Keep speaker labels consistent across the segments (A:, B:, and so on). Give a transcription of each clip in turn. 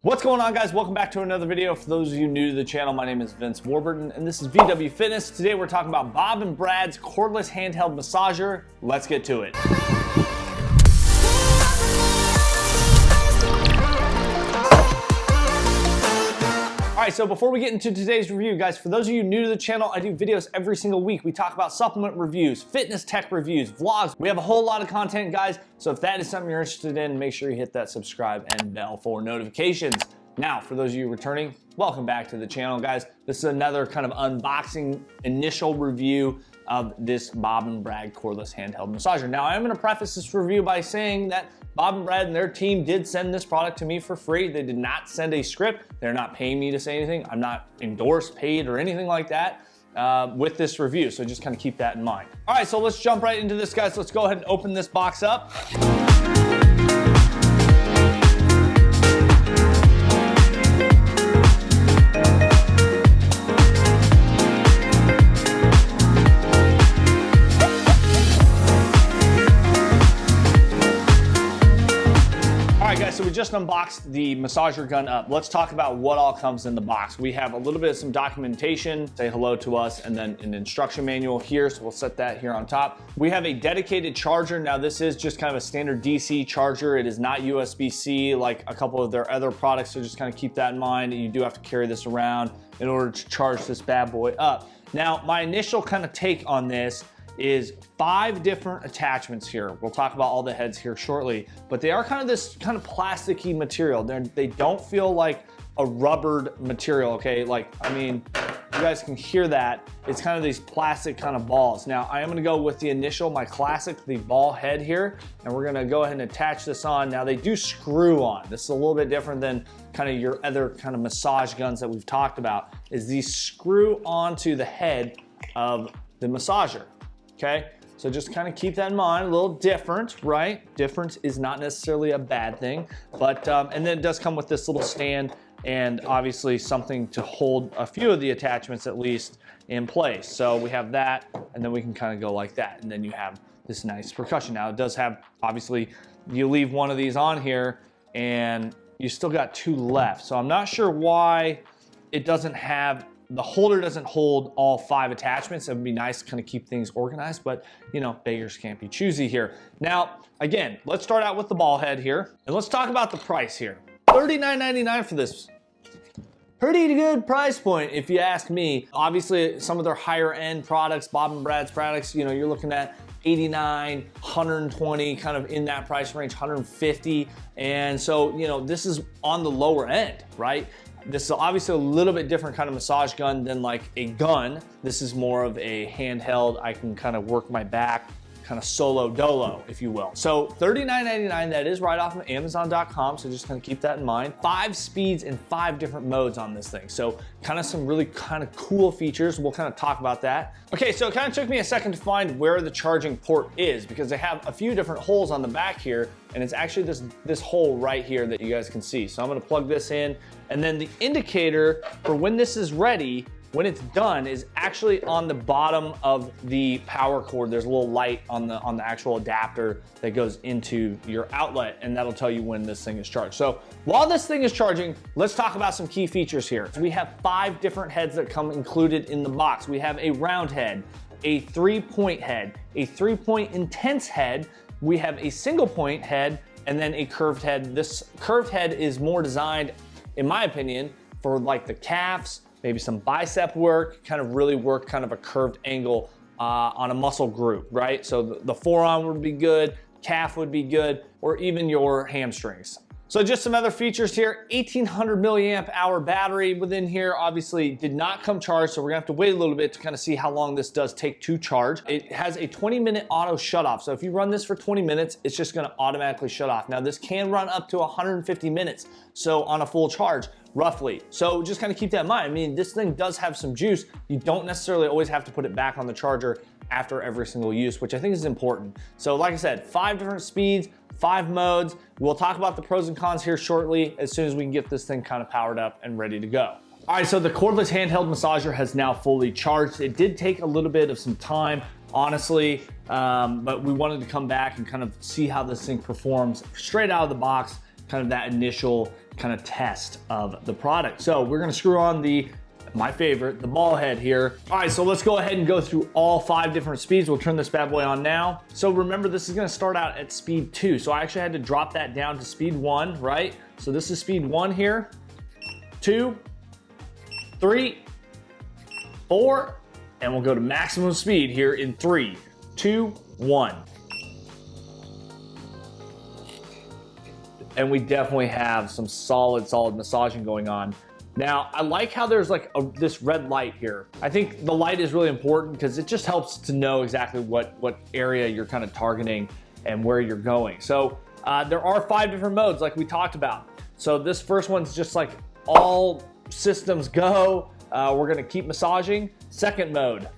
A: What's going on, guys? Welcome back to another video. For those of you new to the channel, my name is Vince Warburton and this is VW Fitness. Today we're talking about Bob and Brad's cordless handheld massager. Let's get to it. All right, so before we get into today's review, guys, for those of you new to the channel, I do videos every single week. We talk about supplement reviews, fitness tech reviews, vlogs. We have a whole lot of content, guys. So if that is something you're interested in, make sure you hit that subscribe and bell for notifications. Now, for those of you returning, welcome back to the channel, guys. This is another kind of unboxing initial review of this Bob and Brad cordless handheld massager. Now, I'm gonna preface this review by saying that Bob and Brad and their team did send this product to me for free. They did not send a script. They're not paying me to say anything. I'm not endorsed, paid, or anything like that with this review. So just kind of keep that in mind. All right, so let's jump right into this, guys. Let's go ahead and open this box up. So we just unboxed the massager gun up. Let's talk about what all comes in the box. We have a little bit of some documentation, say hello to us, and then an instruction manual here. So we'll set that here on top. We have a dedicated charger. Now this is just kind of a standard DC charger. It is not USB-C like a couple of their other products. So just kind of keep that in mind. You do have to carry this around in order to charge this bad boy up. Now, my initial kind of take on this is 5 different attachments here. We'll talk about all the heads here shortly, but they are kind of this kind of plasticky material. They don't feel like a rubbered material, okay? Like, I mean, you guys can hear that. It's kind of these plastic kind of balls. Now, I am gonna go with the initial, my classic, the ball head here, and we're gonna go ahead and attach this on. Now, they do screw on. This is a little bit different than kind of your other kind of massage guns that we've talked about, is these screw onto the head of the massager. Okay, so just kind of keep that in mind. A little different, right? Difference is not necessarily a bad thing, but and then it does come with this little stand and obviously something to hold a few of the attachments at least in place. So we have that, and then we can kind of go like that, and then you have this nice percussion. Now it does have, obviously, you leave one of these on here, and you still got 2 left. So I'm not sure why it doesn't have. The holder doesn't hold all 5 attachments. It would be nice to kind of keep things organized, but you know, beggars can't be choosy here. Now, again, let's start out with the ball head here, and let's talk about the price here. $39.99 for this. Pretty good price point, if you ask me. Obviously, some of their higher end products, Bob and Brad's products, you know, you're looking at 89, 120, kind of in that price range, 150. And so, you know, this is on the lower end, right? This is obviously a little bit different kind of massage gun than like a gun. This is more of a handheld. I can kind of work my back, kind of solo dolo, if you will. So $39.99, that is right off of Amazon.com. So just kind of keep that in mind. 5 speeds and 5 different modes on this thing. So kind of some really kind of cool features. We'll kind of talk about that. Okay, so it kind of took me a second to find where the charging port is because they have a few different holes on the back here, and it's actually this hole right here that you guys can see. So I'm gonna plug this in, and then the indicator for when this is ready, when it's done, is actually on the bottom of the power cord. There's a little light on the actual adapter that goes into your outlet, and that'll tell you when this thing is charged. So while this thing is charging, let's talk about some key features here. So we have 5 different heads that come included in the box. We have a round head, a 3-point head, a 3-point intense head, we have a single point head, and then a curved head. This curved head is more designed, in my opinion, for like the calves, maybe some bicep work, kind of really work kind of a curved angle on a muscle group, right? So the forearm would be good, calf would be good, or even your hamstrings. So just some other features here, 1800 milliamp hour battery within here, obviously did not come charged, so we're gonna have to wait a little bit to kind of see how long this does take to charge. It has a 20-minute auto shut off. So if you run this for 20 minutes, it's just gonna automatically shut off. Now this can run up to 150 minutes, so on a full charge, roughly. So just kind of keep that in mind. I mean, this thing does have some juice. You don't necessarily always have to put it back on the charger after every single use, which I think is important. So like I said, 5 different speeds, 5 modes. We'll talk about the pros and cons here shortly as soon as we can get this thing kind of powered up and ready to go. All right, so the cordless handheld massager has now fully charged. It did take a little bit of some time, honestly, but we wanted to come back and kind of see how this thing performs straight out of the box kind of that initial kind of test of the product. So we're gonna screw on my favorite, the ball head here. All right, so let's go ahead and go through all 5 different speeds. We'll turn this bad boy on now. So remember, this is gonna start out at speed 2. So I actually had to drop that down to speed 1, right? So this is speed 1 here, 2, 3, 4, and we'll go to maximum speed here in 3, 2, 1. And we definitely have some solid massaging going on. Now, I like how there's like this red light here. I think the light is really important because it just helps to know exactly what area you're kind of targeting and where you're going. So there are 5 different modes like we talked about. So this first one's just like all systems go. We're gonna keep massaging. Second mode,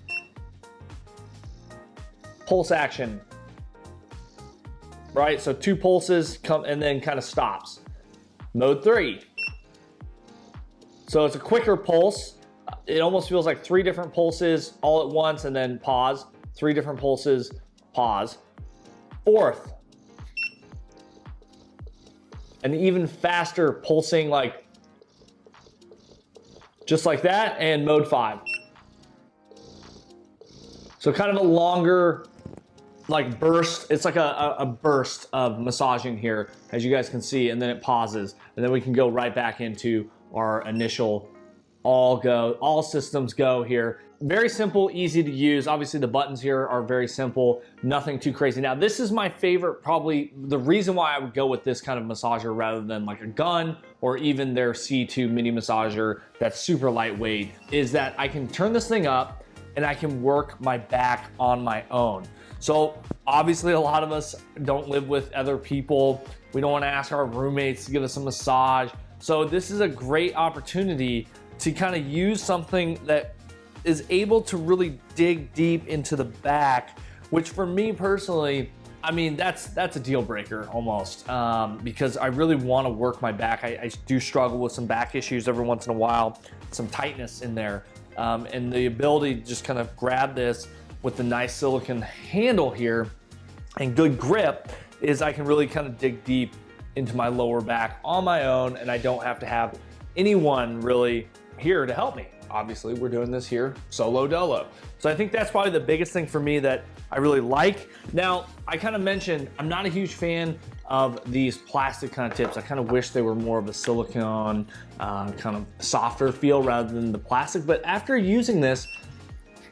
A: pulse action. Right, so 2 pulses come and then kind of stops. Mode 3. So it's a quicker pulse. It almost feels like 3 different pulses all at once and then pause. 3 different pulses, pause. Fourth, an even faster pulsing, like just like that, and mode 5. So kind of a longer like burst. It's like a burst of massaging here, as you guys can see, and then it pauses, and then we can go right back into our initial all systems go here. Very simple, easy to use. Obviously the buttons here are very simple, nothing too crazy. Now this is my favorite, probably the reason why I would go with this kind of massager rather than like a gun or even their C2 mini massager that's super lightweight, is that I can turn this thing up and I can work my back on my own. So obviously a lot of us don't live with other people. We don't want to ask our roommates to give us a massage. So this is a great opportunity to kind of use something that is able to really dig deep into the back, which for me personally, I mean, that's a deal breaker almost, because I really want to work my back. I do struggle with some back issues every once in a while, some tightness in there, and the ability to just kind of grab this with the nice silicone handle here and good grip is I can really kind of dig deep into my lower back on my own, and I don't have to have anyone really here to help me. Obviously, we're doing this here solo dolo. So I think that's probably the biggest thing for me that I really like. Now, I kind of mentioned I'm not a huge fan of these plastic kind of tips. I kind of wish they were more of a silicone, kind of softer feel rather than the plastic. But after using this,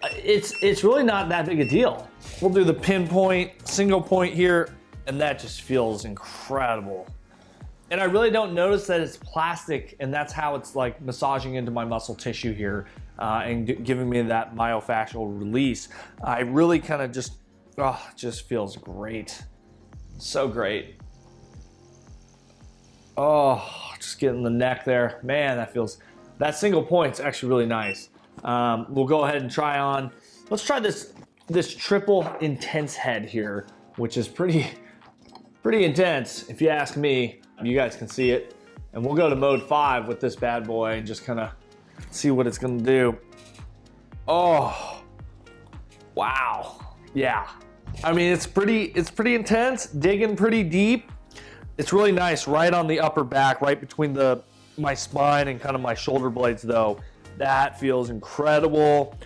A: it's really not that big a deal. We'll do the pinpoint, single point here, and that just feels incredible. And I really don't notice that it's plastic, and that's how it's like massaging into my muscle tissue here and giving me that myofascial release. I really kind of just feels great. So great. Oh, just getting the neck there. Man, that single point's actually really nice. We'll go ahead and try on. Let's try this triple intense head here, which is pretty intense if you ask me. You guys can see it. And we'll go to mode 5 with this bad boy and just kind of see what it's gonna do. Oh, wow. Yeah. I mean, it's pretty intense, digging pretty deep. It's really nice right on the upper back, right between my spine and kind of my shoulder blades though. That feels incredible.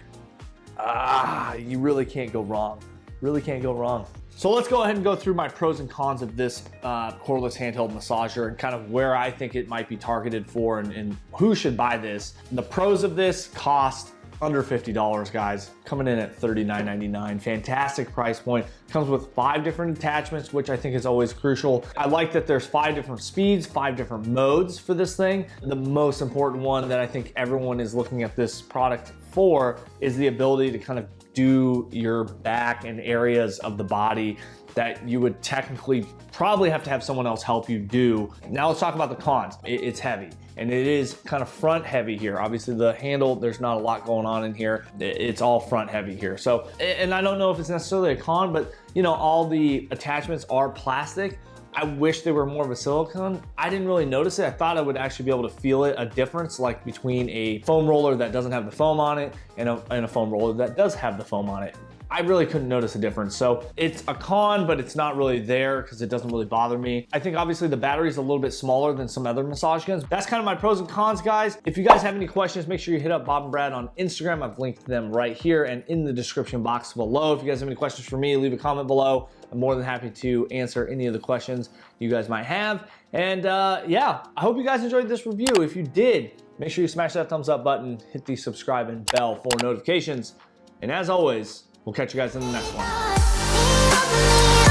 A: You really can't go wrong. Really can't go wrong. So let's go ahead and go through my pros and cons of this cordless handheld massager and kind of where I think it might be targeted for and who should buy this. The pros of this cost under $50, guys, coming in at $39.99. Fantastic price point. Comes with 5 different attachments, which I think is always crucial. I like that there's 5 different speeds, 5 different modes for this thing. The most important one that I think everyone is looking at this product for is the ability to kind of do your back and areas of the body that you would technically probably have to have someone else help you do. Now let's talk about the cons. It's heavy, and it is kind of front heavy here. Obviously the handle, there's not a lot going on in here. It's all front heavy here. So, and I don't know if it's necessarily a con, but you know, all the attachments are plastic. I wish they were more of a silicone. I didn't really notice it. I thought I would actually be able to feel it, a difference like between a foam roller that doesn't have the foam on it and a foam roller that does have the foam on it. I really couldn't notice a difference. So it's a con, but it's not really there because it doesn't really bother me. I think obviously the battery is a little bit smaller than some other massage guns. That's kind of my pros and cons, guys. If you guys have any questions, make sure you hit up Bob and Brad on Instagram. I've linked them right here and in the description box below. If you guys have any questions for me, leave a comment below. I'm more than happy to answer any of the questions you guys might have. And yeah, I hope you guys enjoyed this review. If you did, make sure you smash that thumbs up button, hit the subscribe and bell for notifications. And as always, we'll catch you guys in the next one.